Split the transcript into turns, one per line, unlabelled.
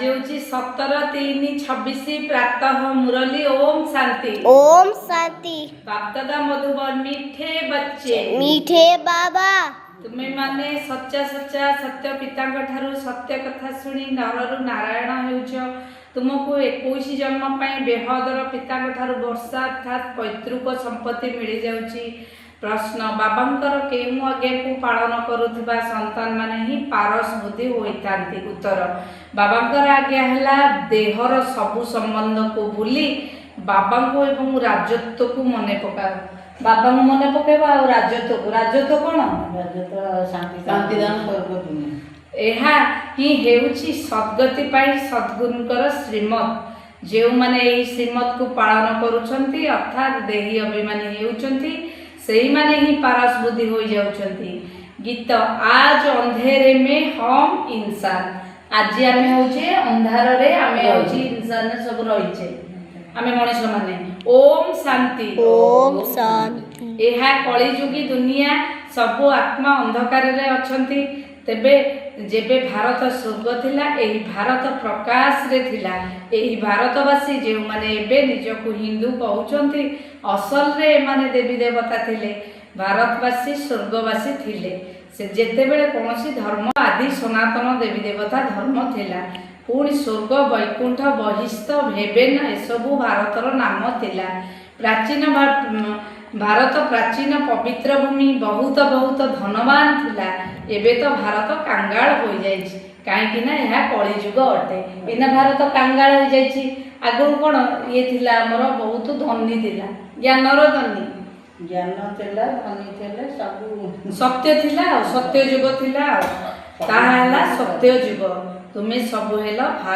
हूँ 17/3/26 प्रातः मुरली। ओम शांति।
ओम शांति।
बापदादा मधुबन मीठे बच्चे
मीठे बाबा
तुम्हें माने सच्चा सच्चा सत्य पिता ठारू सत्य कथा शुणी नरु नारायण होउछ। तुमको 21 जन्म पाई बेहदर पिता ठारू वर्षा अर्थात पैतृक संपत्ति मिल जाउची। प्रश्न बाबांकर केउ आज्ञा को पालन करुवा संतान माने ही पारस बुद्धि होइतांती। उत्तर बाबांकर आज्ञा हैला देहर सबु संबंध को भूली बाबा को एवं राजत्व को मने पकाओ। बाबा को मने पकेबा और राजत्व को राजत्व कोन
शांति दान स्वर्ग
एहा ही हेउची सद्गति पाई सद्गुरुंकर श्रीमत जे माने एही श्रीमत को पालन करूछंती अर्थात देही अभिमानी हेउछंती सेही माने ही पारस बुद्धि हो जाउछंती। गीत आज अंधेरे में हम इंसान आज आमे होचे अंधार रे आमे होची इंसान सब रहिचे आमे मनुष्य माने। ओम शांति।
ओम शांति।
एहा कलिजुगी दुनिया सबु आत्मा अंधकार रे अछंती। तेबे जेबे भारत स्वर्ग थिला एही भारत प्रकाश रे थिला। एही भारतवासी जे माने एबे निजको हिंदू कहउछंती असल रे माने देवी देवता थिले। भारतवासी स्वर्गवासी थिले। से जेते बेले कोनोसी धर्म आदि सनातन देवी देवता धर्म थिला। पुणी स्वर्ग वैकुंठ बहिष्ठ भेबेन एसबु भारतर नाम थिला। प्राचीन भारत प्राचीन पवित्र भूमि बहुत बहुत धनवान थिला। एबे तो भारत कांगाल हो जाइछि काहेकि ना यह कलिजुग अटे। एना भारत कांगाल हो जाइछि। आगु कोन ये थिला हमर बहुत धनी थिला ज्ञानर धनी
ज्ञान थिला धनी थिले सब
सत्य थिला सत्य युग थिला ताहाला सत्य युग। तुमे सब हेला भारत।